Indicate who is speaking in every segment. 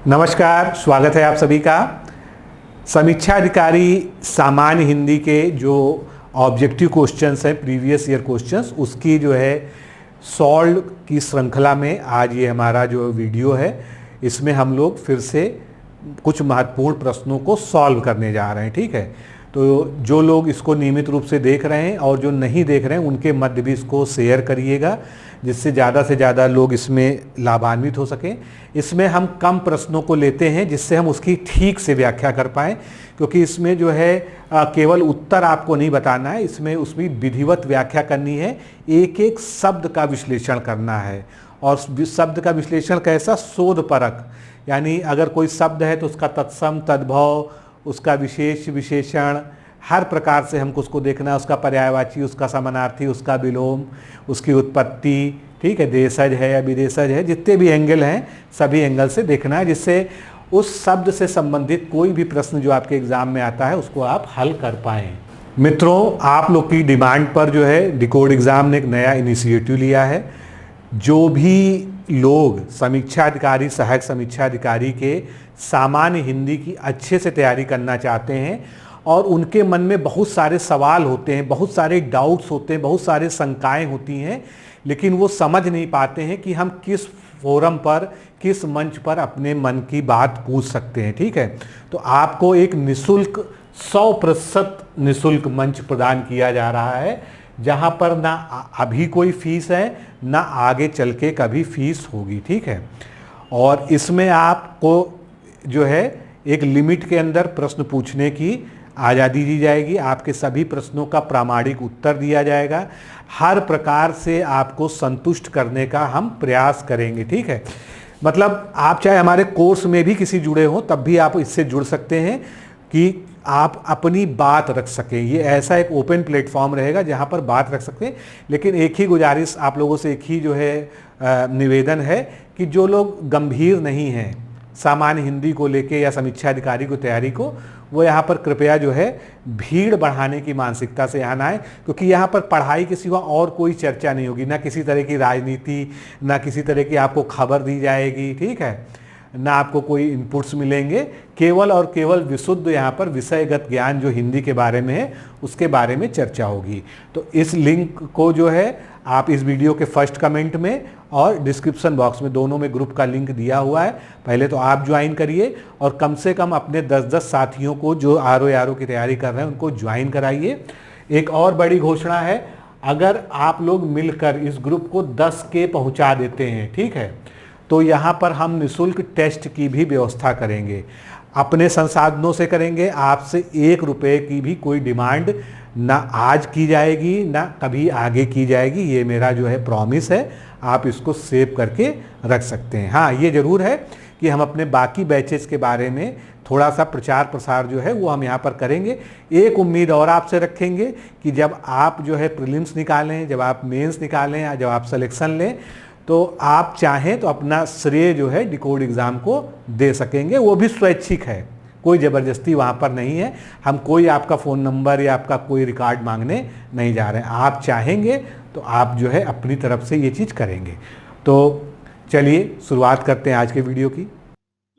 Speaker 1: नमस्कार, स्वागत है आप सभी का। समीक्षा अधिकारी सामान्य हिंदी के जो ऑब्जेक्टिव क्वेश्चंस हैं, प्रीवियस ईयर क्वेश्चंस, उसकी जो है सॉल्व की श्रृंखला में आज ये हमारा जो वीडियो है, इसमें हम लोग फिर से कुछ महत्वपूर्ण प्रश्नों को सॉल्व करने जा रहे हैं। ठीक है, तो जो लोग इसको नियमित रूप से देख रहे हैं और जो नहीं देख रहे हैं उनके मध्य भी इसको शेयर करिएगा, जिससे ज़्यादा से ज़्यादा लोग इसमें लाभान्वित हो सकें। इसमें हम कम प्रश्नों को लेते हैं जिससे हम उसकी ठीक से व्याख्या कर पाएँ, क्योंकि इसमें जो है केवल उत्तर आपको नहीं बताना है, इसमें उसमें विधिवत व्याख्या करनी है, एक एक शब्द का विश्लेषण करना है। और शब्द का विश्लेषण कैसा? शोध परक, यानी अगर कोई शब्द है तो उसका तत्सम, तद्भव, उसका विशेष, विशेषण, हर प्रकार से हमको उसको देखना है, उसका पर्यायवाची, उसका समानार्थी, उसका विलोम, उसकी उत्पत्ति, ठीक है, देशज है या विदेशज है, जितने भी एंगल हैं सभी एंगल से देखना है, जिससे उस शब्द से संबंधित कोई भी प्रश्न जो आपके एग्जाम में आता है उसको आप हल कर पाएँ। मित्रों, आप लोग की डिमांड पर जो है डिकोड एग्ज़ाम ने एक नया इनिशिएटिव लिया है। जो भी लोग समीक्षा अधिकारी, सहायक समीक्षा अधिकारी के सामान्य हिंदी की अच्छे से तैयारी करना चाहते हैं और उनके मन में बहुत सारे सवाल होते हैं, बहुत सारे डाउट्स होते हैं, बहुत सारे शंकाएं होती हैं, लेकिन वो समझ नहीं पाते हैं कि हम किस फोरम पर, किस मंच पर अपने मन की बात पूछ सकते हैं। ठीक है, तो आपको एक निःशुल्क 100% निःशुल्क मंच प्रदान किया जा रहा है, जहाँ पर ना अभी कोई फीस है, ना आगे चल के कभी फीस होगी। ठीक है, और इसमें आपको जो है एक लिमिट के अंदर प्रश्न पूछने की आज़ादी दी जाएगी, आपके सभी प्रश्नों का प्रामाणिक उत्तर दिया जाएगा, हर प्रकार से आपको संतुष्ट करने का हम प्रयास करेंगे। ठीक है, मतलब आप चाहे हमारे कोर्स में भी किसी जुड़े हो तब भी आप इससे जुड़ सकते हैं कि आप अपनी बात रख सकें। ये ऐसा एक ओपन प्लेटफॉर्म रहेगा जहाँ पर बात रख सकते हैं, लेकिन एक ही गुजारिश आप लोगों से, एक ही जो है निवेदन है कि जो लोग गंभीर नहीं हैं सामान्य हिंदी को लेके या समीक्षा अधिकारी को तैयारी को, वो यहाँ पर कृपया जो है भीड़ बढ़ाने की मानसिकता से यहाँ आए, क्योंकि यहाँ पर पढ़ाई के सिवा और कोई चर्चा नहीं होगी, ना किसी तरह की राजनीति, ना किसी तरह की आपको खबर दी जाएगी। ठीक है, ना आपको कोई इनपुट्स मिलेंगे, केवल और केवल विशुद्ध यहाँ पर विषयगत ज्ञान जो हिंदी के बारे में है उसके बारे में चर्चा होगी। तो इस लिंक को जो है आप इस वीडियो के फर्स्ट कमेंट में और डिस्क्रिप्शन बॉक्स में, दोनों में ग्रुप का लिंक दिया हुआ है, पहले तो आप ज्वाइन करिए और कम से कम अपने 10-10 साथियों को जो आरओ की तैयारी कर रहे हैं उनको ज्वाइन कराइए। एक और बड़ी घोषणा है, अगर आप लोग मिलकर इस ग्रुप को 10 के पहुँचा देते हैं, ठीक है, तो यहाँ पर हम निःशुल्क टेस्ट की भी व्यवस्था करेंगे, अपने संसाधनों से करेंगे, आपसे 1 रुपये की भी कोई डिमांड ना आज की जाएगी ना कभी आगे की जाएगी। ये मेरा जो है प्रॉमिस है, आप इसको सेव करके रख सकते हैं। हाँ, ये ज़रूर है कि हम अपने बाकी बैचेस के बारे में थोड़ा सा प्रचार प्रसार जो है वो हम यहाँ पर करेंगे। एक उम्मीद और आपसे रखेंगे कि जब आप जो है प्रीलिम्स निकालें, जब आप मेंस निकालें या जब आप सिलेक्शन लें, तो आप चाहें तो अपना श्रेय जो है डिकोड एग्ज़ाम को दे सकेंगे, वो भी स्वैच्छिक है, कोई ज़बरदस्ती वहाँ पर नहीं है। हम कोई आपका फ़ोन नंबर या आपका कोई रिकॉर्ड मांगने नहीं जा रहे हैं। आप चाहेंगे तो आप जो है अपनी तरफ से ये चीज़ करेंगे। तो चलिए शुरुआत करते हैं आज के वीडियो की।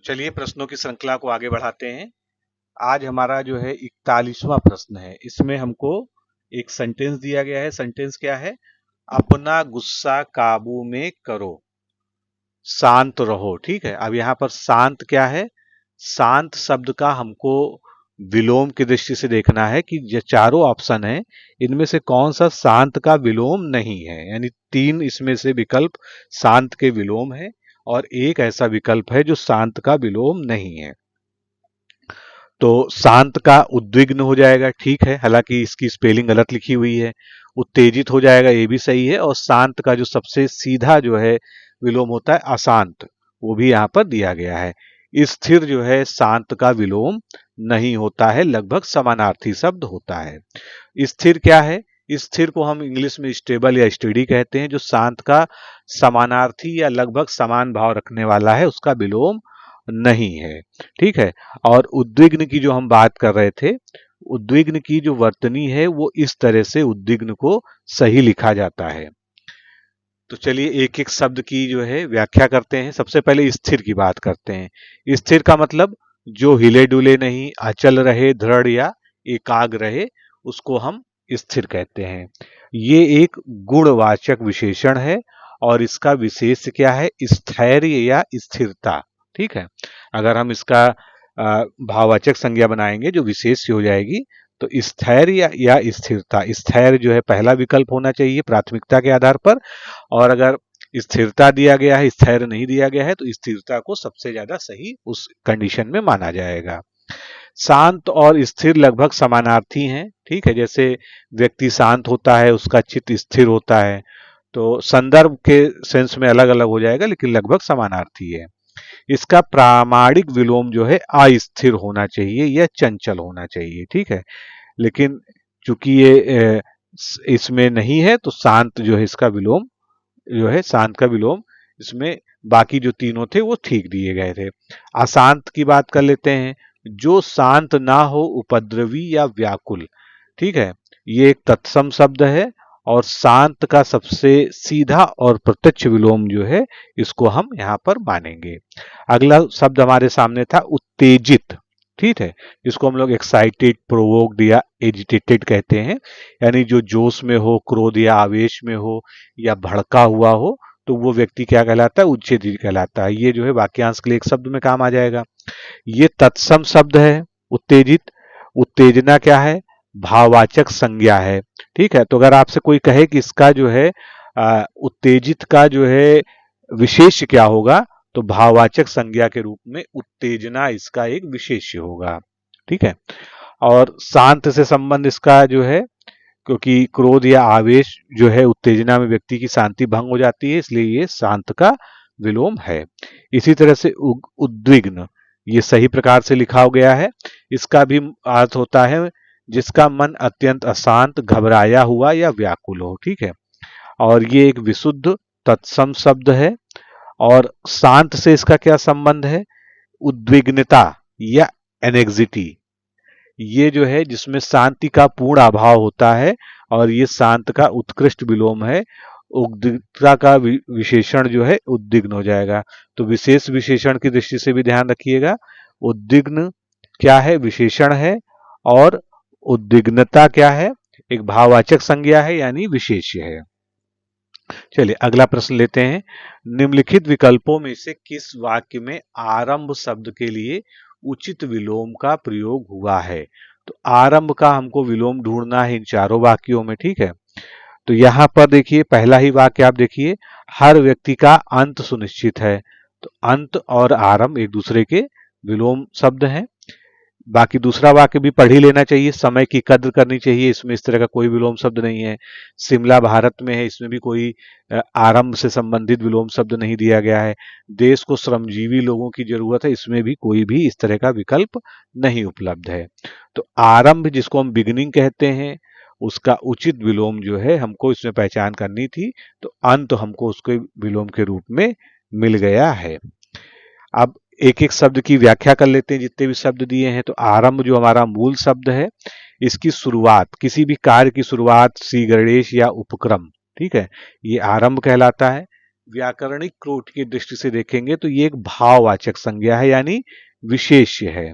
Speaker 2: चलिए प्रश्नों की श्रृंखला को आगे बढ़ाते हैं। आज हमारा जो है 41वां प्रश्न है। इसमें हमको एक सेंटेंस दिया गया है। सेंटेंस क्या है? अपना गुस्सा काबू में करो, शांत रहो। ठीक है, अब यहाँ पर शांत क्या है? शांत शब्द का हमको विलोम की दृष्टि से देखना है कि ये चारों ऑप्शन है, इनमें से कौन सा शांत का विलोम नहीं है। यानी 3 इसमें से विकल्प शांत के विलोम है और एक ऐसा विकल्प है जो शांत का विलोम नहीं है। तो शांत का उद्विग्न हो जाएगा, ठीक है, हालांकि इसकी स्पेलिंग गलत लिखी हुई है। उत्तेजित हो जाएगा, ये भी सही है। और शांत का जो सबसे सीधा जो है विलोम होता है अशांत, वो भी यहाँ पर दिया गया है। स्थिर जो है शांत का विलोम नहीं होता है, लगभग समानार्थी शब्द होता है। स्थिर क्या है? स्थिर को हम इंग्लिश में स्टेबल या स्टेडी कहते हैं। जो शांत का समानार्थी या लगभग समान भाव रखने वाला है उसका विलोम नहीं है। ठीक है, और उद्विग्न की जो हम बात कर रहे थे, उद्विग्न की जो वर्तनी है वो इस तरह से उद्विग्न को सही लिखा जाता है। तो चलिए एक एक शब्द की जो है व्याख्या करते हैं। सबसे पहले स्थिर की बात करते हैं। स्थिर का मतलब जो हिले डुले नहीं, अचल रहे, दृढ़ या एकाग्र रहे, उसको हम स्थिर कहते हैं। ये एक गुणवाचक विशेषण है और इसका विशेष क्या है? स्थैर्य या स्थिरता। ठीक है, अगर हम इसका भाववाचक संज्ञा बनाएंगे जो विशेष हो जाएगी, तो स्थैर्य या स्थिरता। स्थैर्य जो है पहला विकल्प होना चाहिए प्राथमिकता के आधार पर, और अगर स्थिरता दिया गया है, स्थैर्य नहीं दिया गया है, तो स्थिरता को सबसे ज्यादा सही उस कंडीशन में माना जाएगा। शांत और स्थिर लगभग समानार्थी हैं। ठीक है, जैसे व्यक्ति शांत होता है उसका चित्त स्थिर होता है, तो संदर्भ के सेंस में अलग अलग हो जाएगा लेकिन लगभग समानार्थी है। इसका प्रामाणिक विलोम जो है अस्थिर होना चाहिए या चंचल होना चाहिए। ठीक है, लेकिन चूंकि ये इसमें नहीं है, तो शांत जो है इसका विलोम जो है, शांत का विलोम इसमें बाकी जो तीनों थे वो ठीक दिए गए थे। अशांत की बात कर लेते हैं। जो शांत ना हो, उपद्रवी या व्याकुल। ठीक है, ये एक तत्सम शब्द है और शांत का सबसे सीधा और प्रत्यक्ष विलोम जो है इसको हम यहाँ पर मानेंगे। अगला शब्द हमारे सामने था उत्तेजित। ठीक है, जिसको हम लोग एक्साइटेड, प्रोवोक्ड या एजिटेटेड कहते हैं, यानी जो जोश में हो, क्रोध या आवेश में हो या भड़का हुआ हो, तो वो व्यक्ति क्या कहलाता है? उत्तेजित कहलाता है। ये जो है वाक्यांश के लिए एक शब्द में काम आ जाएगा। ये तत्सम शब्द है उत्तेजित। उत्तेजना क्या है? भाववाचक संज्ञा है। ठीक है, तो अगर आपसे कोई कहे कि इसका जो है उत्तेजित का जो है विशेष क्या होगा, तो भाववाचक संज्ञा के रूप में उत्तेजना इसका एक विशेष्य होगा। ठीक है, और शांत से संबंध इसका जो है, क्योंकि क्रोध या आवेश जो है उत्तेजना में व्यक्ति की शांति भंग हो जाती है, इसलिए ये शांत का विलोम है। इसी तरह से उद्विग्न, ये सही प्रकार से लिखा गया है। इसका भी अर्थ होता है जिसका मन अत्यंत अशांत, घबराया हुआ या व्याकुल हो। ठीक है, और ये एक विशुद्ध तत्सम शब्द है। और शांत से इसका क्या संबंध है? उद्विग्नता या एनेक्सिटी, ये जो है जिसमें शांति का पूर्ण अभाव होता है, और ये शांत का उत्कृष्ट विलोम है। उद्विग्नता का विशेषण जो है उद्विग्न हो जाएगा। तो विशेष विशेषण की दृष्टि से भी ध्यान रखिएगा। उद्विग्न क्या है? विशेषण है, और उद्विग्नता क्या है? एक भाववाचक संज्ञा है यानी विशेष्य है। चलिए अगला प्रश्न लेते हैं। निम्नलिखित विकल्पों में से किस वाक्य में आरंभ शब्द के लिए उचित विलोम का प्रयोग हुआ है? तो आरंभ का हमको विलोम ढूंढना है इन चारों वाक्यों में। ठीक है, तो यहां पर देखिए पहला ही वाक्य आप देखिए, हर व्यक्ति का अंत सुनिश्चित है। तो अंत और आरंभ एक दूसरे के विलोम शब्द हैं। बाकी दूसरा वाक्य भी पढ़ ही लेना चाहिए, समय की कद्र करनी चाहिए, इसमें इस तरह का कोई विलोम शब्द नहीं है। शिमला भारत में है, इसमें भी कोई आरंभ से संबंधित विलोम शब्द नहीं दिया गया है। देश को श्रमजीवी लोगों की जरूरत है, इसमें भी कोई भी इस तरह का विकल्प नहीं उपलब्ध है। तो आरंभ जिसको हम बिगिनिंग कहते हैं, उसका उचित विलोम जो है हमको इसमें पहचान करनी थी, तो अंत हमको उसके विलोम के रूप में मिल गया है। अब एक एक शब्द की व्याख्या कर लेते हैं जितने भी शब्द दिए हैं। तो आरंभ जो हमारा मूल शब्द है, इसकी शुरुआत, किसी भी कार्य की शुरुआत, श्री गणेश या उपक्रम। ठीक है, ये आरंभ कहलाता है। व्याकरणिक क्रोट की दृष्टि से देखेंगे तो ये एक भाववाचक संज्ञा है यानी विशेष्य है।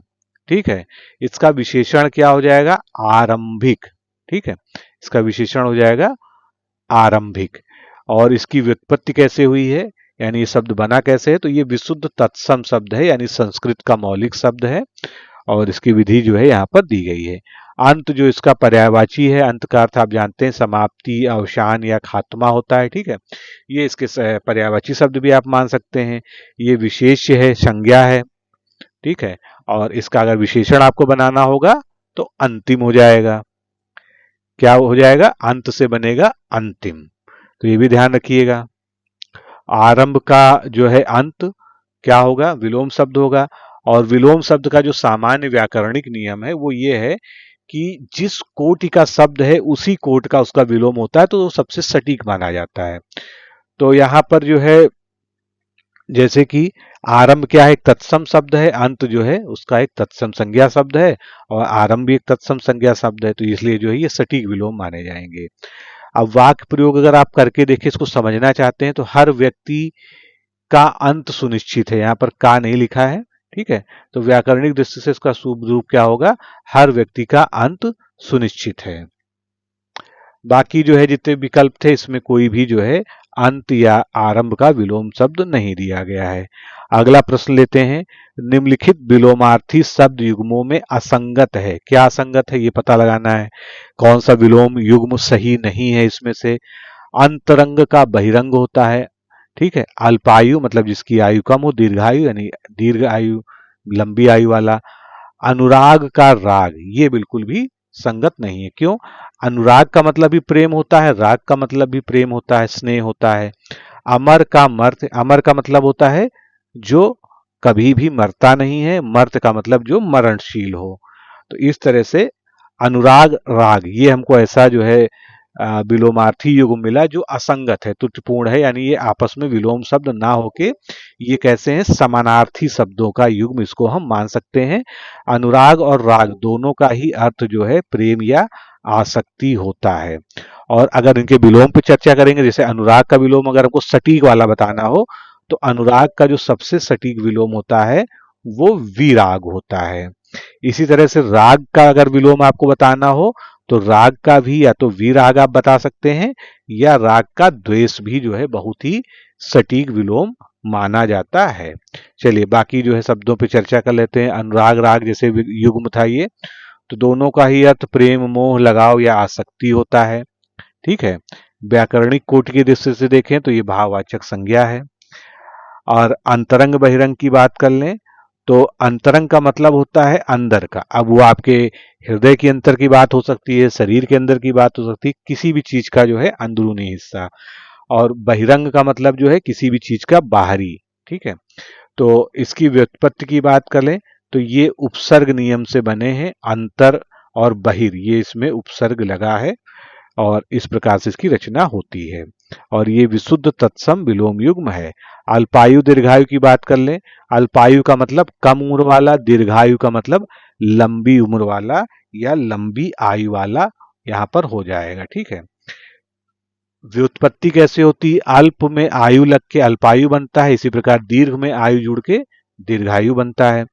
Speaker 2: ठीक है, इसका विशेषण क्या हो जाएगा? आरंभिक। ठीक है, इसका विशेषण हो जाएगा आरंभिक। और इसकी व्युत्पत्ति कैसे हुई है, यानी ये शब्द बना कैसे है? तो ये विशुद्ध तत्सम शब्द है यानी संस्कृत का मौलिक शब्द है, और इसकी विधि जो है यहाँ पर दी गई है। अंत जो इसका पर्यायवाची है, अंत का अर्थ आप जानते हैं समाप्ति, अवसान या खात्मा होता है। ठीक है, ये इसके पर्यायवाची शब्द भी आप मान सकते हैं। ये विशेष्य है, संज्ञा है। ठीक है, और इसका अगर विशेषण आपको बनाना होगा तो अंतिम हो जाएगा। क्या हो जाएगा? अंत से बनेगा अंतिम। तो ये भी ध्यान रखिएगा। आरंभ का जो है अंत क्या होगा? विलोम शब्द होगा। और विलोम शब्द का जो सामान्य व्याकरणिक नियम है वो ये है कि जिस कोटि का शब्द है उसी कोट का उसका विलोम होता है, तो वो सबसे सटीक माना जाता है। तो यहां पर जो है जैसे कि आरंभ क्या है? एक तत्सम शब्द है, अंत जो है उसका एक तत्सम संज्ञा शब्द है, और आरंभ भी एक तत्सम संज्ञा शब्द है, तो इसलिए जो है ये सटीक विलोम माने जाएंगे। अब वाक्य प्रयोग अगर आप करके देखें, इसको समझना चाहते हैं, तो हर व्यक्ति का अंत सुनिश्चित है, यहाँ पर का नहीं लिखा है, ठीक है। तो व्याकरणिक दृष्टि से इसका शुभ रूप क्या होगा, हर व्यक्ति का अंत सुनिश्चित है। बाकी जो है जितने विकल्प थे इसमें कोई भी जो है अंत या आरंभ का विलोम शब्द नहीं दिया गया है। अगला प्रश्न लेते हैं, निम्नलिखित विलोमार्थी शब्द युग्मों में असंगत है। क्या असंगत है ये पता लगाना है, कौन सा विलोम युग्म सही नहीं है इसमें से। अंतरंग का बहिरंग होता है, ठीक है। अल्पायु मतलब जिसकी आयु कम हो, दीर्घायु यानी दीर्घ आयु, लंबी आयु वाला। अनुराग का राग ये बिल्कुल भी संगत नहीं है। क्यों, अनुराग का मतलब भी प्रेम होता है, राग का मतलब भी प्रेम होता है, स्नेह होता है। अमर का मर्त, अमर का मतलब होता है जो कभी भी मरता नहीं है, मर्त का मतलब जो मरणशील हो। तो इस तरह से अनुराग राग ये हमको ऐसा जो है विलोमार्थी युग्म मिला जो असंगत है, त्रुटिपूर्ण है, यानी ये आपस में विलोम शब्द ना होके ये कैसे हैं, समानार्थी शब्दों का युग्म इसको हम मान सकते हैं। अनुराग और राग दोनों का ही अर्थ जो है प्रेम या आसक्ति होता है। और अगर इनके विलोम पे चर्चा करेंगे, जैसे अनुराग का विलोम अगर हमको सटीक वाला बताना हो, तो अनुराग का जो सबसे सटीक विलोम होता है वो विराग होता है। इसी तरह से राग का अगर विलोम आपको बताना हो, तो राग का भी या तो विराग आप बता सकते हैं, या राग का द्वेष भी जो है बहुत ही सटीक विलोम माना जाता है। चलिए बाकी जो है शब्दों पे चर्चा कर लेते हैं। अनुराग राग जैसे युग्म था ये, तो दोनों का ही अर्थ प्रेम, मोह, लगाव या आसक्ति होता है, ठीक है। व्याकरणिक कोटि की दृष्टि से देखें तो ये भाववाचक संज्ञा है। और अंतरंग बहिरंग की बात कर लें, तो अंतरंग का मतलब होता है अंदर का। अब वो आपके हृदय के अंदर की बात हो सकती है, शरीर के अंदर की बात हो सकती है, किसी भी चीज का जो है अंदरूनी हिस्सा। और बहिरंग का मतलब जो है किसी भी चीज का बाहरी, ठीक है। तो इसकी व्युत्पत्ति की बात करें तो ये उपसर्ग नियम से बने हैं, अंतर और बहिर ये इसमें उपसर्ग लगा है, और इस प्रकार से इसकी रचना होती है। और ये विशुद्ध तत्सम विलोम युग्म है। अल्पायु दीर्घायु की बात कर लें, अल्पायु का मतलब कम उम्र वाला, दीर्घायु का मतलब लंबी उम्र वाला या लंबी आयु वाला यहां पर हो जाएगा, ठीक है। व्युत्पत्ति कैसे होती है, अल्प में आयु लग के अल्पायु बनता है, इसी प्रकार दीर्घ में आयु जुड़ के दीर्घायु बनता है।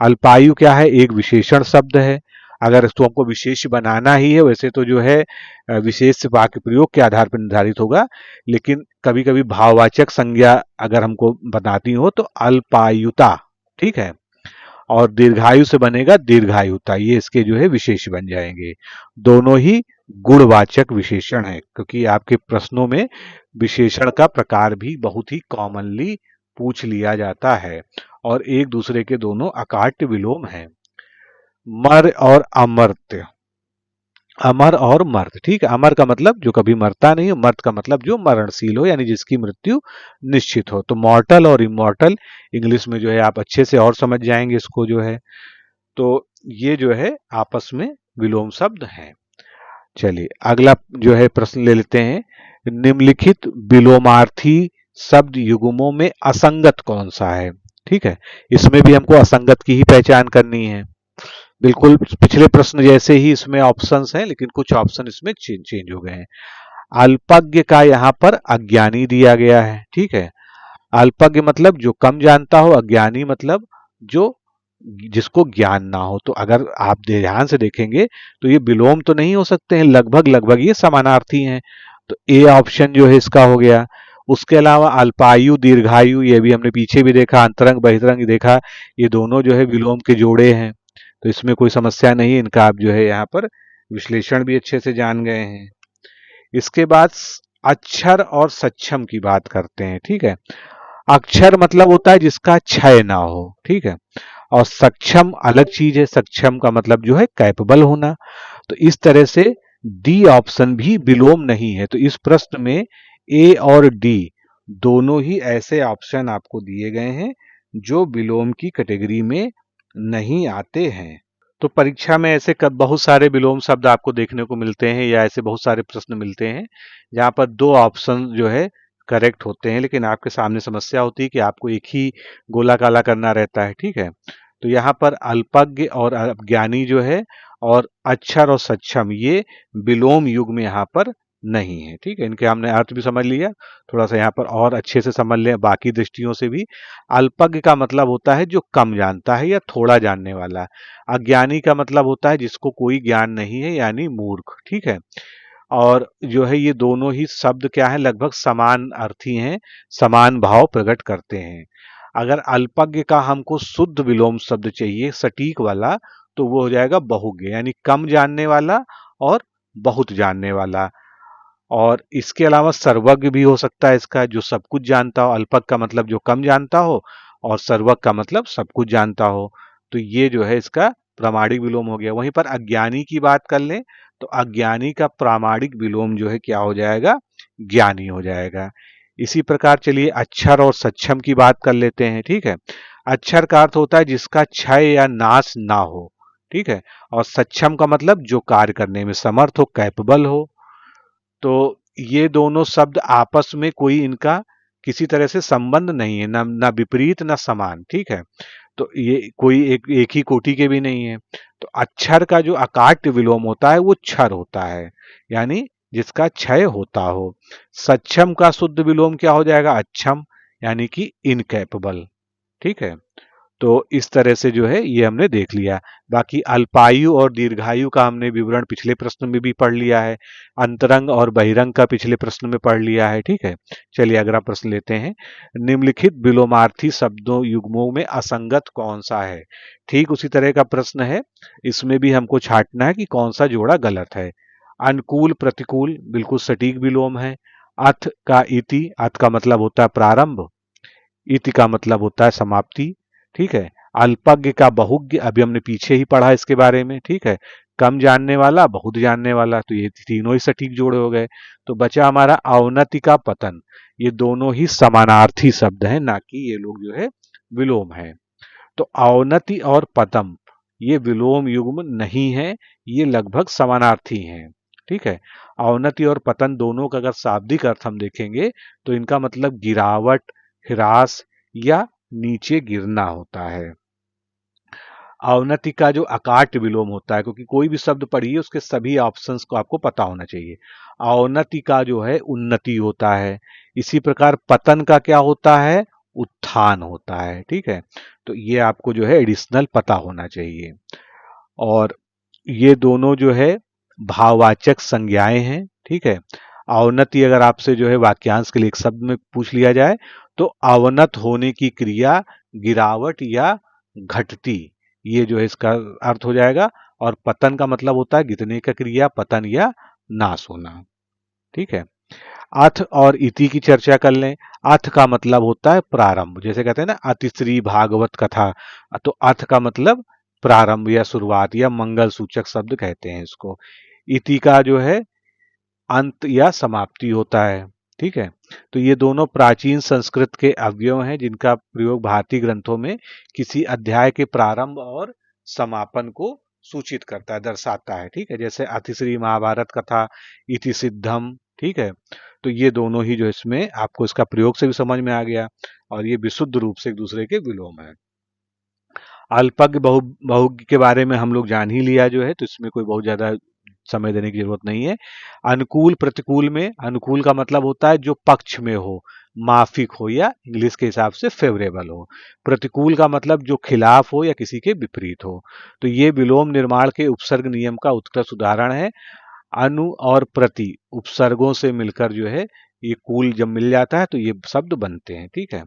Speaker 2: अल्पायु क्या है, एक विशेषण शब्द है। अगर इसको हमको विशेष बनाना ही है, वैसे तो जो है विशेष वाक्य प्रयोग के आधार पर निर्धारित होगा, लेकिन कभी कभी भाववाचक संज्ञा अगर हमको बनाती हो तो अल्पायुता, ठीक है। और दीर्घायु से बनेगा दीर्घायुता, ये इसके जो है विशेष बन जाएंगे। दोनों ही गुणवाचक विशेषण है, क्योंकि आपके प्रश्नों में विशेषण का प्रकार भी बहुत ही कॉमनली पूछ लिया जाता है, और एक दूसरे के दोनों अकाट्य विलोम हैं। मर और अमर्त्य, अमर और मर्त, ठीक है। अमर का मतलब जो कभी मरता नहीं हो, मर्त का मतलब जो मरणशील हो, यानी जिसकी मृत्यु निश्चित हो। तो मॉर्टल और इमॉर्टल इंग्लिश में जो है आप अच्छे से और समझ जाएंगे इसको जो है। तो ये जो है आपस में विलोम शब्द हैं। चलिए अगला जो है प्रश्न ले लेते हैं, निम्नलिखित विलोमार्थी शब्द युग्मों में असंगत कौन सा है, ठीक है। इसमें भी हमको असंगत की ही पहचान करनी है। बिल्कुल पिछले प्रश्न जैसे ही इसमें ऑप्शंस हैं, लेकिन कुछ ऑप्शन इसमें चेंज हो गए हैं। अल्पज्ञ का यहाँ पर अज्ञानी दिया गया है, ठीक है। अल्पज्ञ मतलब जो कम जानता हो, अज्ञानी मतलब जो जिसको ज्ञान ना हो। तो अगर आप ध्यान से देखेंगे तो ये विलोम तो नहीं हो सकते हैं, लगभग लगभग ये समानार्थी हैं। तो ए ऑप्शन जो है इसका हो गया। उसके अलावा अल्पायु दीर्घायु ये भी हमने पीछे भी देखा, अंतरंग बहिरंग देखा, ये दोनों जो है विलोम के जोड़े हैं, तो इसमें कोई समस्या नहीं है। इनका आप जो है यहाँ पर विश्लेषण भी अच्छे से जान गए हैं। इसके बाद अक्षर और सक्षम की बात करते हैं, ठीक है। अक्षर मतलब होता है जिसका क्षय ना हो, ठीक है। और सक्षम अलग चीज है, सक्षम का मतलब जो है कैपेबल होना। तो इस तरह से डी ऑप्शन भी विलोम नहीं है। तो इस प्रश्न में ए और डी दोनों ही ऐसे ऑप्शन आपको दिए गए हैं जो विलोम की कैटेगरी में नहीं आते हैं। तो परीक्षा में ऐसे बहुत सारे विलोम शब्द आपको देखने को मिलते हैं, या ऐसे बहुत सारे प्रश्न मिलते हैं जहां पर दो ऑप्शन जो है करेक्ट होते हैं, लेकिन आपके सामने समस्या होती है कि आपको एक ही गोला काला करना रहता है, ठीक है। तो यहाँ पर अल्पज्ञ और अज्ञानी जो है, और अक्षर और सक्षम ये विलोम युग में यहाँ पर नहीं है। ठीक है, इनके हमने अर्थ भी समझ लिया, थोड़ा सा यहाँ पर और अच्छे से समझ लें बाकी दृष्टियों से भी। अल्पज्ञ का मतलब होता है जो कम जानता है या थोड़ा जानने वाला। अज्ञानी का मतलब होता है जिसको कोई ज्ञान नहीं है, यानी मूर्ख। ठीक है, और जो है ये दोनों ही शब्द क्या है, लगभग समान अर्थी हैं, समान भाव प्रकट करते हैं। अगर अल्पज्ञ का हमको शुद्ध विलोम शब्द चाहिए सटीक वाला, तो वो हो जाएगा बहुज्ञ, यानी कम जानने वाला और बहुत जानने वाला। और इसके अलावा सर्वज्ञ भी हो सकता है इसका, जो सब कुछ जानता हो। अल्पज्ञ का मतलब जो कम जानता हो, और सर्वज्ञ का मतलब सब कुछ जानता हो। तो ये जो है इसका प्रामाणिक विलोम हो गया। वहीं पर अज्ञानी की बात कर लें, तो अज्ञानी का प्रामाणिक विलोम जो है क्या हो जाएगा, ज्ञानी हो जाएगा। इसी प्रकार चलिए अक्षर और सक्षम की बात कर लेते हैं। ठीक है, अक्षर का अर्थ होता है जिसका क्षय या नाश ना हो। ठीक है, और सक्षम का मतलब जो कार्य करने में समर्थ हो, कैपेबल हो। तो ये दोनों शब्द आपस में कोई इनका किसी तरह से संबंध नहीं है, ना विपरीत ना समान। ठीक है, तो ये कोई एक ही कोटि के भी नहीं है। तो अक्षर का जो अकाट्य विलोम होता है वो क्षर होता है, यानी जिसका क्षय होता हो। सक्षम का शुद्ध विलोम क्या हो जाएगा, अक्षम, यानी कि इनकैपेबल। ठीक है, तो इस तरह से जो है ये हमने देख लिया। बाकी अल्पायु और दीर्घायु का हमने विवरण पिछले प्रश्न में भी पढ़ लिया है। अंतरंग और बहिरंग का पिछले प्रश्न में पढ़ लिया है। ठीक है, चलिए अगला प्रश्न लेते हैं। निम्नलिखित विलोमार्थी शब्दों युग्मों में असंगत कौन सा है। ठीक उसी तरह का प्रश्न है, इसमें भी हमको छांटना है कि कौन सा जोड़ा गलत है। अनुकूल प्रतिकूल बिल्कुल सटीक विलोम है। अथ का इति, अथ का मतलब होता है प्रारंभ, इति का मतलब होता है समाप्ति। ठीक है, अल्पज्ञ का बहुज्ञ, अभी हमने पीछे ही पढ़ा इसके बारे में। ठीक है, कम जानने वाला, बहुत जानने वाला, तो ये तीनों ही सटीक जोड़े हो गए। तो बचा हमारा अवनति का पतन। ये दोनों ही समानार्थी शब्द हैं, ना कि ये लोग जो है विलोम है। तो अवनति और पतम ये विलोम युग्म नहीं है, ये लगभग समानार्थी हैं। ठीक है, अवनति और पतन दोनों का अगर शाब्दिक अर्थ हम देखेंगे, तो इनका मतलब गिरावट, ह्रास या नीचे गिरना होता है। अवनति का जो अकाट्य विलोम होता है, क्योंकि कोई भी शब्द पढ़िए उसके सभी ऑप्शंस को आपको पता होना चाहिए। अवनति का जो है उन्नति होता है। इसी प्रकार पतन का क्या होता है, उत्थान होता है। ठीक है, तो ये आपको जो है एडिशनल पता होना चाहिए। और ये दोनों जो है भाववाचक संज्ञाएं हैं। ठीक है, अवनति अगर आपसे जो है वाक्यांश के लिए एक शब्द में पूछ लिया जाए, तो अवनत होने की क्रिया गिरावट या घटती, ये जो है इसका अर्थ हो जाएगा। और पतन का मतलब होता है गिरने का क्रिया, पतन या नाश होना। ठीक है, अथ और इति की चर्चा कर लें। अथ का मतलब होता है प्रारंभ, जैसे कहते हैं ना अतिश्री भागवत कथा, तो अथ का मतलब प्रारंभ या शुरुआत या मंगल सूचक शब्द कहते हैं इसको। इति का जो है अंत या समाप्ति होता है। ठीक है, तो ये दोनों प्राचीन संस्कृत के अवयव हैं जिनका प्रयोग भारतीय ग्रंथों में किसी अध्याय के प्रारंभ और समापन को सूचित करता है, दर्शाता है। ठीक है, जैसे अतिश्री महाभारत कथा, इति सिद्धम। ठीक है, तो ये दोनों ही जो इसमें आपको इसका प्रयोग से भी समझ में आ गया, और ये विशुद्ध रूप से एक दूसरे के विलोम है। अल्पज्ञ बहुज्ञ के बारे में हम लोग जान ही लिया जो है, तो इसमें कोई बहुत ज्यादा समय देने की जरूरत नहीं है। अनुकूल प्रतिकूल में, अनुकूल का मतलब होता है जो पक्ष में हो, माफिक हो या इंग्लिश के हिसाब से फेवरेबल हो। प्रतिकूल का मतलब जो खिलाफ हो या किसी के विपरीत हो। तो ये विलोम निर्माण के उपसर्ग नियम का उत्कृष्ट उदाहरण है। अनु और प्रति उपसर्गों से मिलकर जो है ये कूल जब मिल जाता है तो ये शब्द बनते हैं। ठीक है,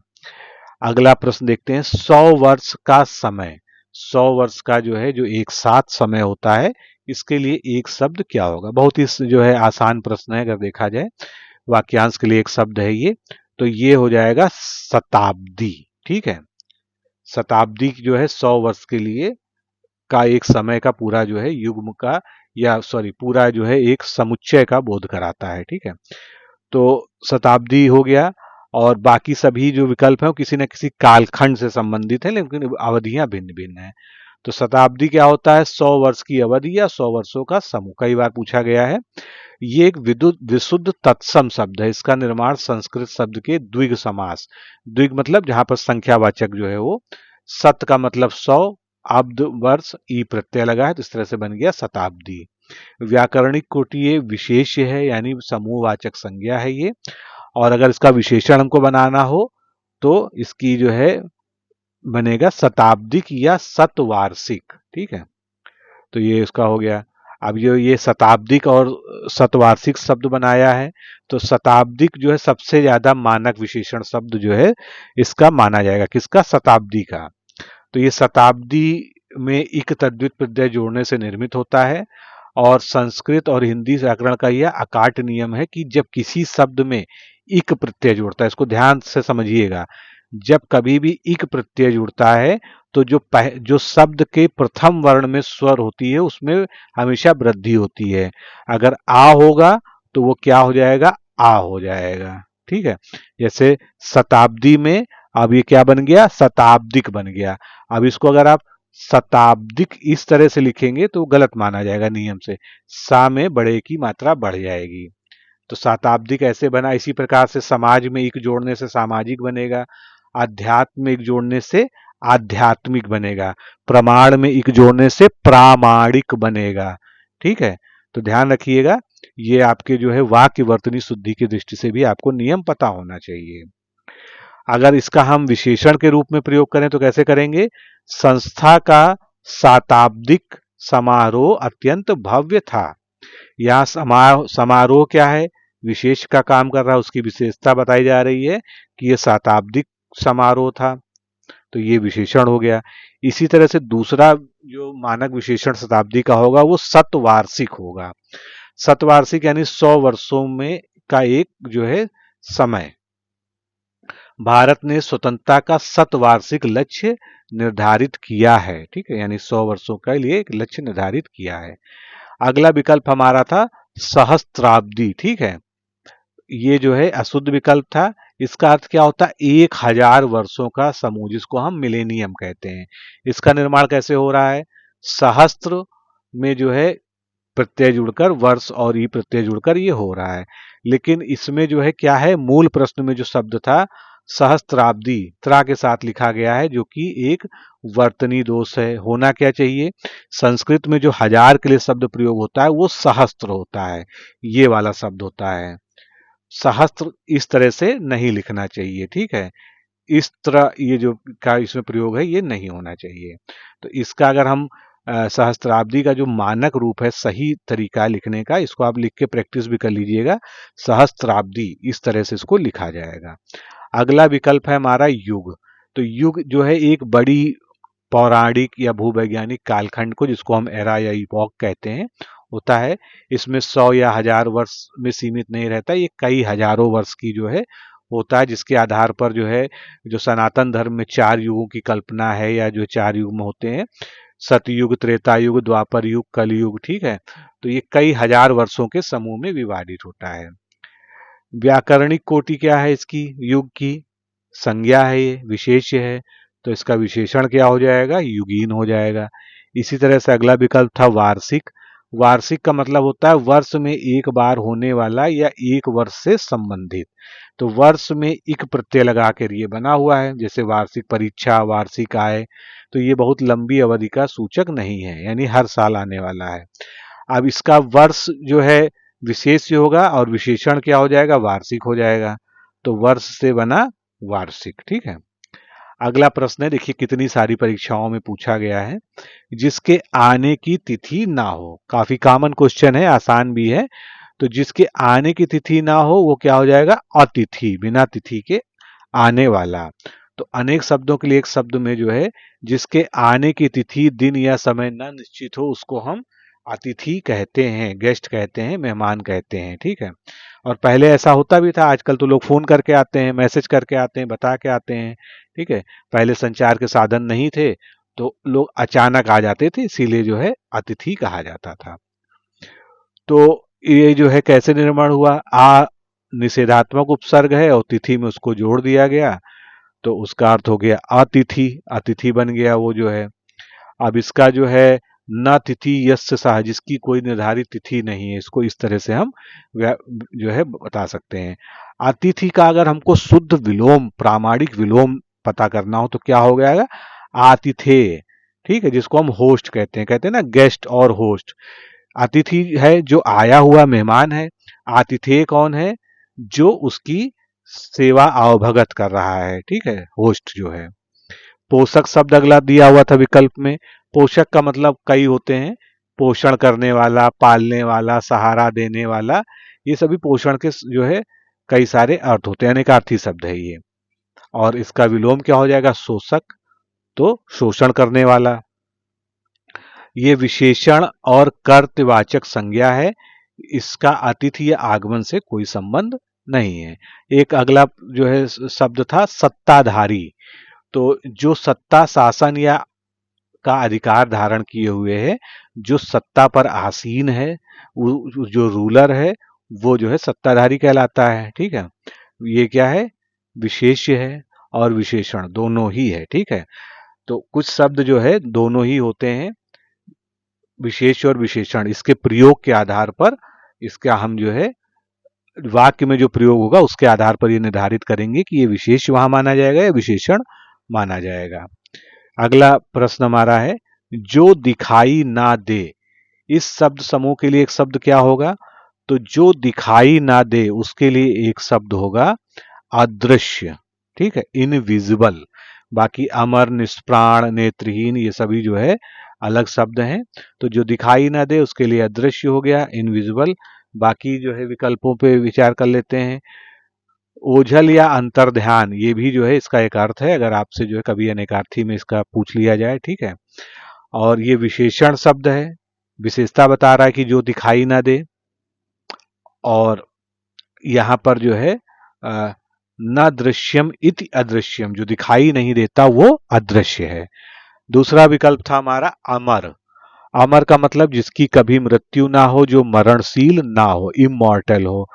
Speaker 2: अगला प्रश्न देखते हैं। 100 वर्ष का समय, 100 वर्ष का जो है जो एक साथ समय होता है, इसके लिए एक शब्द क्या होगा। बहुत ही जो है आसान प्रश्न है अगर देखा जाए। वाक्यांश के लिए एक शब्द है ये, तो ये हो जाएगा शताब्दी। ठीक है, शताब्दी जो है 100 वर्ष के लिए का एक समय का पूरा जो है युग्म का, या सॉरी पूरा जो है एक समुच्चय का बोध कराता है। ठीक है, तो शताब्दी हो गया, और बाकी सभी जो विकल्प हैं वो किसी न किसी कालखंड से संबंधित है, लेकिन अवधियां भिन्न भिन्न हैं। तो शताब्दी क्या होता है, 100 वर्ष की अवधि या 100 वर्षों का समूह। कई बार पूछा गया है। ये एक विशुद्ध तत्सम शब्द है। इसका निर्माण संस्कृत शब्द के द्विग समास, द्विग मतलब जहां पर संख्यावाचक जो है वो, सत का मतलब 100, अब्द वर्ष, ई प्रत्यय लगा है, तो इस तरह से बन गया शताब्दी। व्याकरणिक कोटि ये विशेष्य है, यानी समूहवाचक संज्ञा है ये। और अगर इसका विशेषण हमको बनाना हो तो इसकी जो है बनेगा शताब्दिक या शतवार्षिक। ठीक है, तो ये इसका हो गया। अब जो ये शताब्दिक और शतवार्षिक शब्द बनाया है, तो शताब्दिक जो है सबसे ज्यादा मानक विशेषण शब्द जो है इसका माना जाएगा, किसका? शताब्दी का। तो ये शताब्दी में इक तद्वित प्रत्यय जोड़ने से निर्मित होता है। और संस्कृत और हिंदी व्याकरण का यह अकाट नियम है कि जब किसी शब्द में इक प्रत्यय जुड़ता है, इसको ध्यान से समझिएगा, जब कभी भी इक प्रत्यय जुड़ता है तो जो शब्द के प्रथम वर्ण में स्वर होती है उसमें हमेशा वृद्धि होती है। अगर आ होगा तो वो क्या हो जाएगा? आ हो जाएगा। ठीक है, जैसे शताब्दी में अब ये क्या बन गया? शताब्दिक बन गया। अब इसको अगर आप शताब्दिक इस तरह से लिखेंगे तो गलत माना जाएगा नियम से, सा में बड़े की मात्रा बढ़ जाएगी। तो शताब्दिक ऐसे बना। इसी प्रकार से समाज में एक जोड़ने से सामाजिक बनेगा, अध्यात्म में एक जोड़ने से आध्यात्मिक बनेगा, प्रमाण में एक जोड़ने से प्रामाणिक बनेगा। ठीक है, तो ध्यान रखिएगा, ये आपके जो है वाक्य वर्तनी शुद्धि की दृष्टि से भी आपको नियम पता होना चाहिए। अगर इसका हम विशेषण के रूप में प्रयोग करें तो कैसे करेंगे? संस्था का शताब्दिक समारोह अत्यंत भव्य था। यहाँ समारोह क्या है? विशेष का काम कर रहा है, उसकी विशेषता बताई जा रही है कि यह शताब्दिक समारोह था, तो ये विशेषण हो गया। इसी तरह से दूसरा जो मानक विशेषण शताब्दी का होगा वो शतवार्षिक होगा। शतवार्षिक यानी 100 वर्षों में का एक जो है समय। भारत ने स्वतंत्रता का शतवार्षिक लक्ष्य निर्धारित किया है। ठीक है, यानी 100 वर्षों के लिए एक लक्ष्य निर्धारित किया है। अगला विकल्प हमारा था सहस्त्राब्दी। ठीक है, ये जो है अशुद्ध विकल्प था। इसका अर्थ क्या होता है? 1000 वर्षों का समूह, जिसको हम मिलेनियम कहते हैं। इसका निर्माण कैसे हो रहा है? सहस्त्र में जो है प्रत्यय जुड़कर, वर्ष और ई प्रत्यय जुड़कर ये हो रहा है। लेकिन इसमें जो है क्या है, मूल प्रश्न में जो शब्द था सहस्त्राब्दी त्रा के साथ लिखा गया है, जो कि एक वर्तनी दोष है। होना क्या चाहिए? संस्कृत में जो हजार के लिए शब्द प्रयोग होता है वो सहस्त्र होता है, ये वाला शब्द होता है। सहस्त्र इस तरह से नहीं लिखना चाहिए। ठीक है, इस तरह ये जो का इसमें प्रयोग है ये नहीं होना चाहिए। तो इसका अगर हम सहस्त्राब्दी का जो मानक रूप है, सही तरीका लिखने का, इसको आप लिख के प्रैक्टिस भी कर लीजिएगा। सहस्त्राब्दी इस तरह से इसको लिखा जाएगा। अगला विकल्प है हमारा युग। तो युग जो है एक बड़ी पौराणिक या भूवैज्ञानिक कालखंड को, जिसको हम एरा या इपॉक कहते हैं, होता है। इसमें 100 या 1000 वर्ष में सीमित नहीं रहता, ये कई हजारों वर्ष की जो है होता है, जिसके आधार पर जो है जो सनातन धर्म में 4 युगों की कल्पना है, या जो 4 युग में होते हैं, सतयुग, त्रेता युग, द्वापर युग, कलयुग। ठीक है, तो ये कई हजार वर्षों के समूह में विभाजित होता है। व्याकरणिक कोटि क्या है इसकी? युग की संज्ञा है, ये विशेष्य है, तो इसका विशेषण क्या हो जाएगा? युगीन हो जाएगा। इसी तरह से अगला विकल्प था वार्षिक। वार्षिक का मतलब होता है वर्ष में एक बार होने वाला या एक वर्ष से संबंधित। तो वर्ष में इक प्रत्यय लगा कर ये बना हुआ है, जैसे वार्षिक परीक्षा, वार्षिक आय। तो ये बहुत लंबी अवधि का सूचक नहीं है, यानी हर साल आने वाला है। अब इसका वर्ष जो है विशेष्य होगा और विशेषण क्या हो जाएगा? वार्षिक हो जाएगा। तो वर्ष से बना वार्षिक। ठीक है, अगला प्रश्न है, देखिए कितनी सारी परीक्षाओं में पूछा गया है। जिसके आने की तिथि ना हो, काफी कॉमन क्वेश्चन है, आसान भी है। तो जिसके आने की तिथि ना हो वो क्या हो जाएगा? अतिथि, बिना तिथि के आने वाला। तो अनेक शब्दों के लिए एक शब्द में जो है जिसके आने की तिथि, दिन या समय न निश्चित हो, उसको हम अतिथि कहते हैं, गेस्ट कहते हैं, मेहमान कहते हैं। ठीक है, और पहले ऐसा होता भी था, आजकल तो लोग फोन करके आते हैं, मैसेज करके आते हैं, बता के आते हैं। ठीक है, पहले संचार के साधन नहीं थे तो लोग अचानक आ जाते थे, इसीलिए जो है अतिथि कहा जाता था। तो ये जो है कैसे निर्माण हुआ? आ निषेधात्मक उपसर्ग है और तिथि में उसको जोड़ दिया गया, तो उसका अर्थ हो गया अतिथि, अतिथि बन गया वो जो है। अब इसका जो है न तिथि यस्य सह, जिसकी कोई निर्धारित तिथि नहीं है, इसको इस तरह से हम जो है बता सकते हैं। अतिथि का अगर हमको शुद्ध विलोम, प्रामाणिक विलोम पता करना हो तो क्या हो जाएगा? आतिथेय। ठीक है, जिसको हम होस्ट कहते हैं ना, गेस्ट और होस्ट। अतिथि है जो आया हुआ मेहमान है। आतिथेय कौन है? जो उसकी सेवा आवभगत कर रहा है, ठीक है, होस्ट जो है। पोषक शब्द अगला दिया हुआ था विकल्प में। पोषक का मतलब कई होते हैं, पोषण करने वाला, पालने वाला, सहारा देने वाला, ये सभी पोषण के जो है कई सारे अर्थ होते हैं, अनेकार्थी शब्द है ये। और इसका विलोम क्या हो जाएगा? शोषक, तो शोषण करने वाला। ये विशेषण और कर्तवाचक संज्ञा है, इसका अतिथि या आगमन से कोई संबंध नहीं है। एक अगला जो है शब्द था सत्ताधारी, तो जो सत्ता, शासन या का अधिकार धारण किए हुए है, जो सत्ता पर आसीन है, जो रूलर है, वो जो है सत्ताधारी कहलाता है, ठीक है। ये क्या है? विशेष्य है और विशेषण दोनों ही है, ठीक है। तो कुछ शब्द जो है दोनों ही होते हैं, विशेष और विशेषण। इसके प्रयोग के आधार पर इसका हम जो है वाक्य में जो प्रयोग होगा उसके आधार पर ये निर्धारित करेंगे कि ये विशेष वहां माना जाएगा या विशेषण माना जाएगा। अगला प्रश्न हमारा है जो दिखाई ना दे। इस शब्द समूह के लिए एक शब्द क्या होगा? तो जो दिखाई ना दे उसके लिए एक शब्द होगा अदृश्य, ठीक है, इनविजिबल। बाकी अमर, निष्प्राण, नेत्रहीन ये सभी जो है अलग शब्द हैं। तो जो दिखाई ना दे उसके लिए अदृश्य हो गया, इनविजिबल। बाकी जो है विकल्पों पे विचार कर लेते हैं। ओझल या अंतर्ध्यान, ये भी जो है इसका एक अर्थ है, अगर आपसे जो है कभी अनेकार्थी में इसका पूछ लिया जाए, ठीक है। और ये विशेषण शब्द है, विशेषता बता रहा है कि जो दिखाई ना दे। और यहां पर जो है न दृश्यम इति अदृश्यम, जो दिखाई नहीं देता वो अदृश्य है। दूसरा विकल्प था हमारा अमर। अमर का मतलब जिसकी कभी मृत्यु ना हो, जो मरणशील ना हो, इमॉर्टल हो।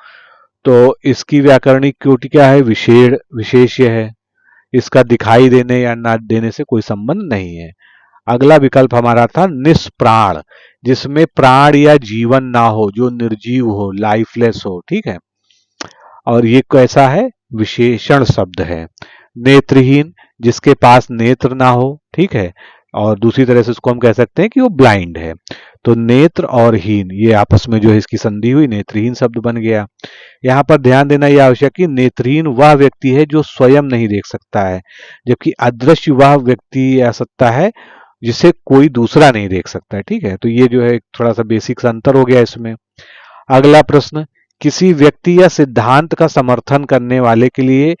Speaker 2: तो इसकी व्याकरणिक कोटि क्या है? विशेष्य है। इसका दिखाई देने या ना देने से कोई संबंध नहीं है। अगला विकल्प हमारा था निष्प्राण, जिसमें प्राण या जीवन ना हो, जो निर्जीव हो, लाइफलेस हो, ठीक है। और ये कैसा है? विशेषण शब्द है। नेत्रहीन, जिसके पास नेत्र ना हो, ठीक है। और दूसरी तरह से उसको हम कह सकते हैं कि वो ब्लाइंड है। तो नेत्र और हीन ये आपस में जो है इसकी संधि हुई, नेत्रहीन शब्द बन गया। यहाँ पर ध्यान देना यह आवश्यक कि नेत्रहीन वह व्यक्ति है जो स्वयं नहीं देख सकता है, जबकि अदृश्य वह व्यक्ति या सत्ता है जिसे कोई दूसरा नहीं देख सकता है, ठीक है। तो ये जो है थोड़ा सा बेसिक अंतर हो गया इसमें। अगला प्रश्न, किसी व्यक्ति या सिद्धांत का समर्थन करने वाले के लिए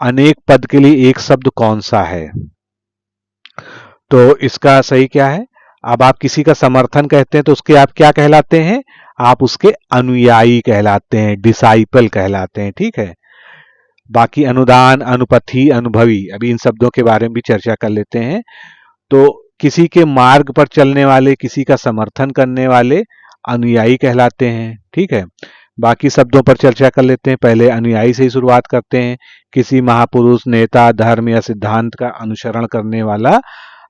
Speaker 2: अनेक पद के लिए एक शब्द कौन सा है? तो इसका सही क्या है? अब आप किसी का समर्थन कहते हैं तो उसके आप क्या कहलाते हैं? आप उसके अनुयायी कहलाते हैं, डिसाइपल कहलाते हैं, ठीक है। बाकी अनुदान, अनुपथी, अनुभवी, अभी इन शब्दों के बारे में भी चर्चा कर लेते हैं। तो किसी के मार्ग पर चलने वाले, किसी का समर्थन करने वाले अनुयायी कहलाते हैं, ठीक है। बाकी शब्दों पर चर्चा कर लेते हैं। पहले अनुयायी से ही शुरुआत करते हैं। किसी महापुरुष, नेता, धर्म या सिद्धांत का अनुसरण करने वाला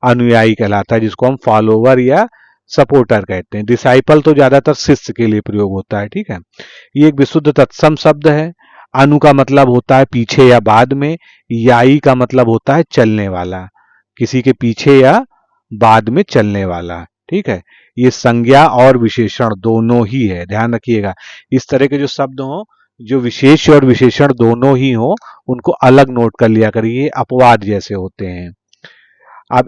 Speaker 2: अनुयायी कहलाता है, जिसको हम फॉलोवर या सपोर्टर कहते हैं। डिसाइपल तो ज्यादातर शिष्य के लिए प्रयोग होता है, ठीक है। ये एक विशुद्ध तत्सम शब्द है। अनु का मतलब होता है पीछे या बाद में। याई का मतलब होता है चलने वाला, किसी के पीछे या बाद में चलने वाला, ठीक है। ये संज्ञा और विशेषण दोनों ही है, ध्यान रखिएगा। इस तरह के जो शब्द हो, जो विशेष और विशेषण दोनों ही हो, उनको अलग नोट कर लिया करिए, अपवाद जैसे होते हैं। अब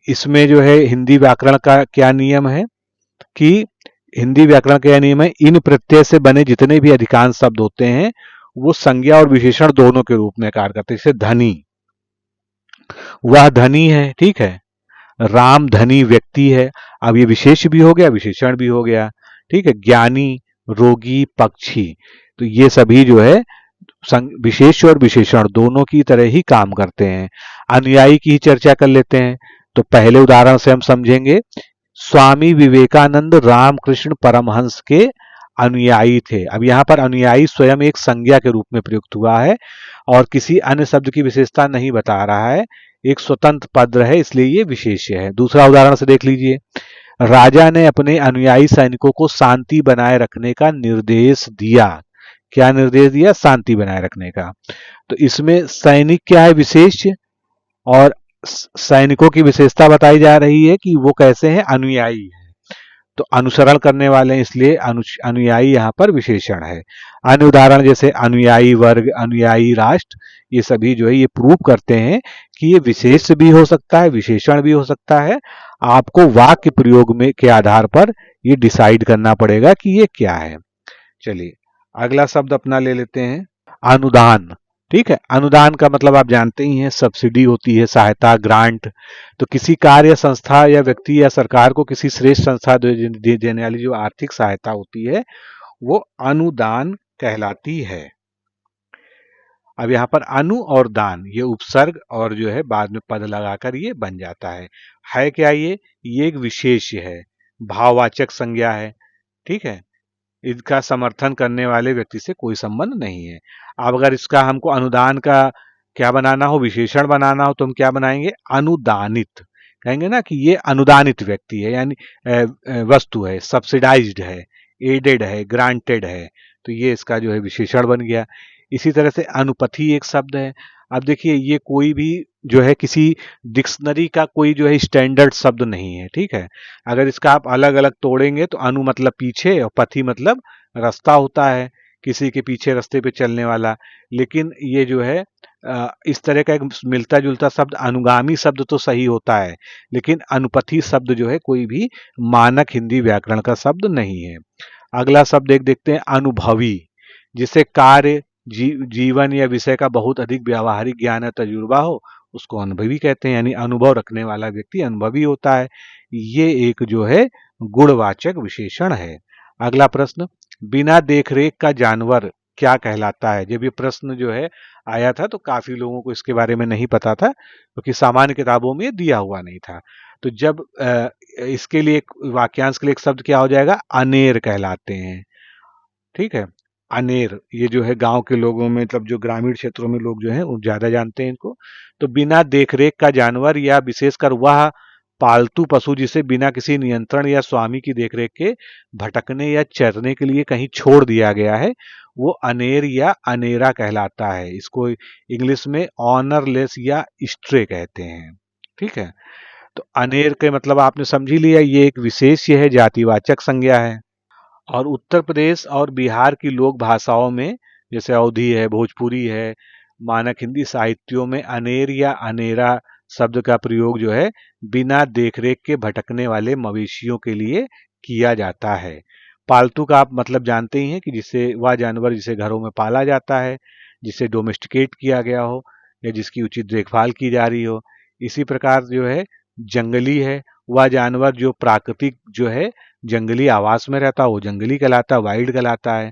Speaker 2: इसमें जो है हिंदी व्याकरण का क्या नियम है कि हिंदी व्याकरण का नियम है, इन प्रत्यय से बने जितने भी अधिकांश शब्द होते हैं वो संज्ञा और विशेषण दोनों के रूप में कार्य करते हैं। जैसे धनी, वह धनी है, ठीक है। राम धनी व्यक्ति है, अब ये विशेष भी हो गया, विशेषण भी हो गया, ठीक है। ज्ञानी, रोगी, पक्षी, तो ये सभी जो है विशेष और विशेषण दोनों की तरह ही काम करते हैं। अनुयायी की ही चर्चा कर लेते हैं। तो पहले उदाहरण से हम समझेंगे। स्वामी विवेकानंद रामकृष्ण परमहंस के अनुयायी थे। अब यहाँ पर अनुयायी स्वयं एक संज्ञा के रूप में प्रयुक्त हुआ है और किसी अन्य शब्द की विशेषता नहीं बता रहा है, एक स्वतंत्र पद है, इसलिए ये विशेष्य है। दूसरा उदाहरण से देख लीजिए। राजा ने अपने अनुयायी सैनिकों को शांति बनाए रखने का निर्देश दिया। क्या निर्देश दिया? शांति बनाए रखने का। तो इसमें सैनिक क्या है? विशेष। और सैनिकों की विशेषता बताई जा रही है कि वो कैसे हैं? अनुयायी है। तो अनुसरण करने वाले हैं, इसलिए अनुयायी यहाँ पर विशेषण है। अन्य उदाहरण जैसे अनुयायी वर्ग, अनुयायी राष्ट्र, ये सभी जो है ये प्रूव करते हैं कि ये विशेष भी हो सकता है, विशेषण भी हो सकता है। आपको वाक्य प्रयोग में के आधार पर ये डिसाइड करना पड़ेगा कि ये क्या है। चलिए अगला शब्द अपना ले लेते हैं, अनुदान। ठीक है, अनुदान का मतलब आप जानते ही हैं, सब्सिडी होती है, सहायता, ग्रांट। तो किसी कार्य, संस्था या व्यक्ति या सरकार को किसी श्रेष्ठ संस्था देने वाली जो आर्थिक सहायता होती है वो अनुदान कहलाती है। अब यहाँ पर अनु और दान, ये उपसर्ग और जो है बाद में पद लगाकर ये बन जाता है क्या ये एक विशेष्य है, भाववाचक संज्ञा है। ठीक है, इनका समर्थन करने वाले व्यक्ति से कोई संबंध नहीं है। अब अगर इसका हमको अनुदान का क्या बनाना हो, विशेषण बनाना हो, तो हम क्या बनाएंगे, अनुदानित। कहेंगे ना कि ये अनुदानित व्यक्ति है, यानी वस्तु है, सब्सिडाइज्ड है, एडेड है, ग्रांटेड है, तो ये इसका जो है विशेषण बन गया। इसी तरह से अनुपथी एक शब्द है। अब देखिए ये कोई भी जो है किसी डिक्शनरी का कोई जो है स्टैंडर्ड शब्द नहीं है। ठीक है, अगर इसका आप अलग अलग तोड़ेंगे तो अनु मतलब पीछे और पथी मतलब रास्ता होता है, किसी के पीछे रास्ते पे चलने वाला। लेकिन ये जो है इस तरह का एक मिलता जुलता शब्द, अनुगामी शब्द तो सही होता है, लेकिन अनुपथी शब्द जो है कोई भी मानक हिंदी व्याकरण का शब्द नहीं है। अगला शब्द एक देखते हैं, अनुभवी, जिसे कार्य, जीवन या विषय का बहुत अधिक व्यावहारिक ज्ञान या तजुर्बा हो उसको अनुभवी कहते हैं, यानी अनुभव रखने वाला व्यक्ति अनुभवी होता है। ये एक जो है गुणवाचक विशेषण है। अगला प्रश्न, बिना देखरेख का जानवर क्या कहलाता है। जब ये प्रश्न जो है आया था तो काफी लोगों को इसके बारे में नहीं पता था, क्योंकि सामान्य किताबों में दिया हुआ नहीं था। तो जब इसके लिए वाक्यांश के लिए एक शब्द क्या हो जाएगा, अनेर कहलाते हैं। ठीक है, अनेर, ये जो है गांव के लोगों में, मतलब जो ग्रामीण क्षेत्रों में लोग जो हैं वो ज्यादा जानते हैं इनको। तो बिना देखरेख का जानवर, या विशेषकर वह पालतू पशु जिसे बिना किसी नियंत्रण या स्वामी की देखरेख के भटकने या चरने के लिए कहीं छोड़ दिया गया है, वो अनेर या अनेरा कहलाता है। इसको इंग्लिश में ऑनरलेस या स्ट्रे कहते हैं। ठीक है, तो अनेर के मतलब आपने समझ ही लिया, ये एक विशेष्य है, जातिवाचक संज्ञा है। और उत्तर प्रदेश और बिहार की लोक भाषाओं में, जैसे अवधी है, भोजपुरी है, मानक हिंदी साहित्यों में अनेर या अनेरा शब्द का प्रयोग जो है बिना देखरेख के भटकने वाले मवेशियों के लिए किया जाता है। पालतू का आप मतलब जानते ही हैं कि जिसे वह जानवर जिसे घरों में पाला जाता है, जिसे डोमेस्टिकेट किया गया हो या जिसकी उचित देखभाल की जा रही हो। इसी प्रकार जो है जंगली है, वह जानवर जो प्राकृतिक जो है जंगली आवास में रहता है वो जंगली कहलाता है, वाइल्ड कहलाता है।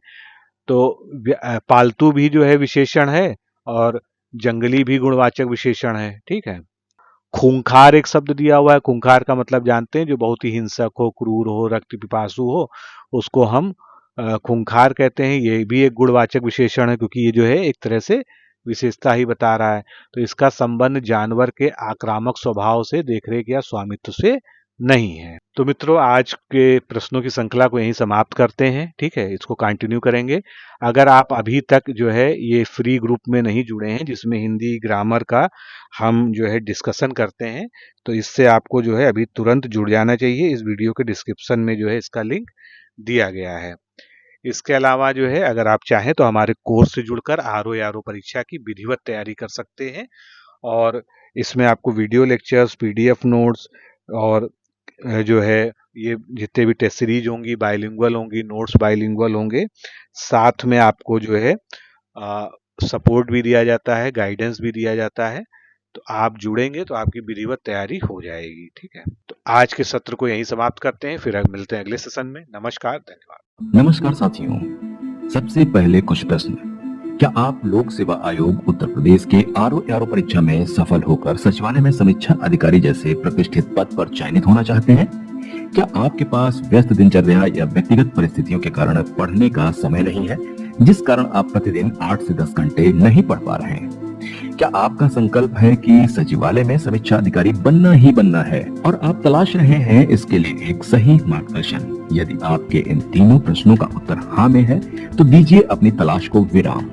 Speaker 2: तो पालतू भी जो है विशेषण है और जंगली भी गुणवाचक विशेषण है। ठीक है, खूंखार एक शब्द दिया हुआ है। खूंखार का मतलब जानते हैं, जो बहुत ही हिंसक हो, क्रूर हो, रक्त पिपासु हो, उसको हम खूंखार कहते हैं। ये भी एक गुणवाचक विशेषण है, क्योंकि ये जो है एक तरह से विशेषता ही बता रहा है। तो इसका संबंध जानवर के आक्रामक स्वभाव से, देखरेख या स्वामित्व से नहीं है। तो मित्रों, आज के प्रश्नों की श्रृंखला को यहीं समाप्त करते हैं। ठीक है, इसको कंटिन्यू करेंगे। अगर आप अभी तक जो है ये फ्री ग्रुप में नहीं जुड़े हैं, जिसमें हिंदी ग्रामर का हम जो है डिस्कशन करते हैं, तो इससे आपको जो है अभी तुरंत जुड़ जाना चाहिए। इस वीडियो के डिस्क्रिप्शन में जो है इसका लिंक दिया गया है। इसके अलावा जो है अगर आप चाहें तो हमारे कोर्स से जुड़कर आरओ या आरओ परीक्षा की विधिवत तैयारी कर सकते हैं। और इसमें आपको वीडियो लेक्चर्स, पीडीएफ नोट्स और जो है ये जितने भी टेस्ट सीरीज होंगी बाइलिंगुअल होंगी, नोट्स बाइलिंगुअल होंगे। साथ में आपको जो है सपोर्ट भी दिया जाता है, गाइडेंस भी दिया जाता है। तो आप जुड़ेंगे तो आपकी विधिवत तैयारी हो जाएगी। ठीक है, तो आज के सत्र को यहीं समाप्त करते हैं, फिर मिलते हैं अगले सेशन में। नमस्कार, धन्यवाद।
Speaker 3: नमस्कार साथियों, सबसे पहले कुछ प्रश्न। क्या आप लोक सेवा आयोग उत्तर प्रदेश के आरओ परीक्षा में सफल होकर सचिवालय में समीक्षा अधिकारी जैसे प्रतिष्ठित पद पर चयनित होना चाहते हैं? क्या आपके पास व्यस्त दिनचर्या या व्यक्तिगत परिस्थितियों के कारण पढ़ने का समय नहीं है, जिस कारण आप प्रतिदिन 8 से 10 घंटे नहीं पढ़ पा रहे हैं? क्या आपका संकल्प है कि सचिवालय में समीक्षा अधिकारी बनना ही बनना है और आप तलाश रहे हैं इसके लिए एक सही मार्गदर्शन? यदि आपके इन तीनों प्रश्नों का उत्तर हाँ में है तो दीजिए अपनी तलाश को विराम।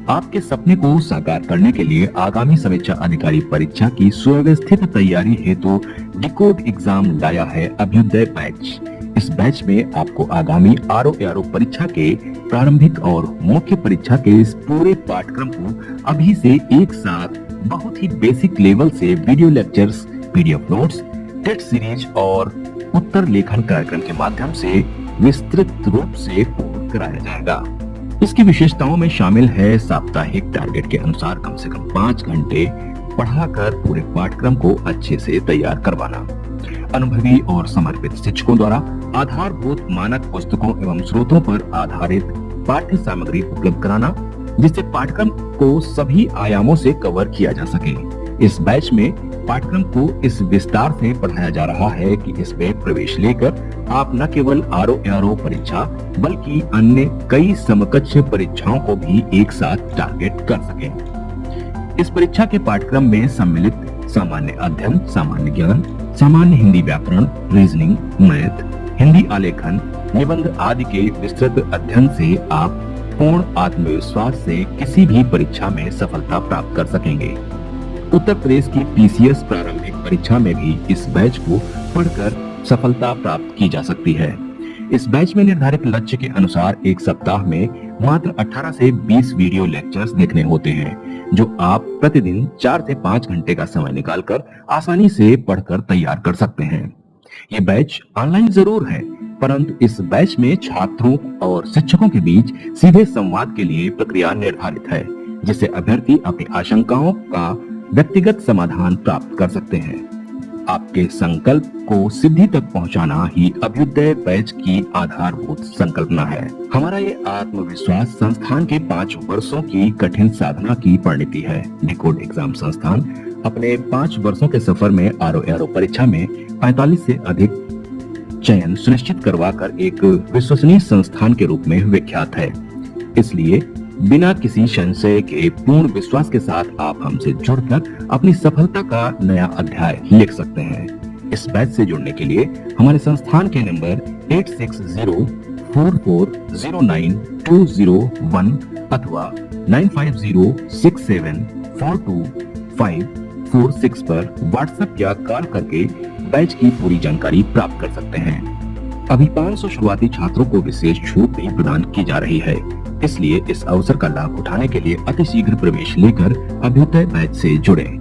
Speaker 3: आपके सपने को साकार करने के लिए आगामी समीक्षा अधिकारी परीक्षा की सुव्यवस्थित तैयारी हेतु डिकोड एग्जाम लाया है अभ्युदय बैच। इस बैच में आपको आगामी ROARO परीक्षा के प्रारंभिक और मुख्य परीक्षा के इस पूरे पाठ्यक्रम को अभी से एक साथ बहुत ही बेसिक लेवल से video lectures, PDF notes, test series और उत्तर लेखन कार्यक्रम के माध्यम से विस्तृत रूप से पूर्ण कराया जाएगा। इसकी विशेषताओं में शामिल है साप्ताहिक टारगेट के अनुसार कम से कम 5 घंटे पढ़ाकर पूरे पाठ्यक्रम को अच्छे से तैयार करवाना, अनुभवी और समर्पित शिक्षकों द्वारा आधारभूत मानक पुस्तकों एवं स्रोतों पर आधारित पाठ्य सामग्री उपलब्ध कराना, जिससे पाठ्यक्रम को सभी आयामों से कवर किया जा सके। इस बैच में पाठ्यक्रम को इस विस्तार से पढ़ाया जा रहा है कि इसमें प्रवेश लेकर आप न केवल ROARO परीक्षा बल्कि अन्य कई समकक्ष परीक्षाओं को भी एक साथ टारगेट कर सकें। इस परीक्षा के पाठ्यक्रम में सम्मिलित सामान्य अध्ययन, सामान्य ज्ञान, सामान्य हिंदी व्याकरण, रीजनिंग, मैथ, हिंदी आलेखन, निबंध आदि के विस्तृत अध्ययन से आप पूर्ण आत्मविश्वास से किसी भी परीक्षा में सफलता प्राप्त कर सकेंगे। उत्तर प्रदेश की PCS प्रारंभिक परीक्षा में भी इस बैच को पढ़कर सफलता प्राप्त की जा सकती है। इस बैच में निर्धारित लक्ष्य के अनुसार एक सप्ताह में मात्र 18 से 20 वीडियो लेक्चर्स देखने होते हैं, जो आप प्रतिदिन 4 से 5 घंटे का समय निकालकर आसानी से पढ़कर तैयार कर सकते हैं। ये बैच ऑनलाइन जरूर है, परंतु इस बैच में छात्रों और शिक्षकों के बीच सीधे संवाद के लिए प्रक्रिया निर्धारित है, जिससे अभ्यर्थी अपनी आशंकाओं का व्यक्तिगत समाधान प्राप्त कर सकते हैं। आपके संकल्प को सिद्धि तक पहुंचाना ही अभ्युदय बैच की आधारभूत संकल्पना है। हमारा ये आत्मविश्वास संस्थान के 5 वर्षों की कठिन साधना की परिणति है। डिकोड एग्जाम संस्थान अपने 5 वर्षों के सफर में ROARO परीक्षा में 45 से अधिक चयन सुनिश्चित करवाकर एक विश्वसनीय संस्थान के रूप में विख्यात है। इसलिए बिना किसी संशय के पूर्ण विश्वास के साथ आप हमसे जुड़कर अपनी सफलता का नया अध्याय लिख सकते हैं। इस बैच से जुड़ने के लिए हमारे संस्थान के नंबर 8604409201 अथवा 9506742546 पर व्हाट्सएप या कॉल करके बैच की पूरी जानकारी प्राप्त कर सकते हैं। अभी 500 शुरुआती छात्रों को विशेष छूट भी प्रदान की जा रही है, इसलिए इस अवसर का लाभ उठाने के लिए अतिशीघ्र प्रवेश लेकर अभ्युदय बैच से जुड़ें।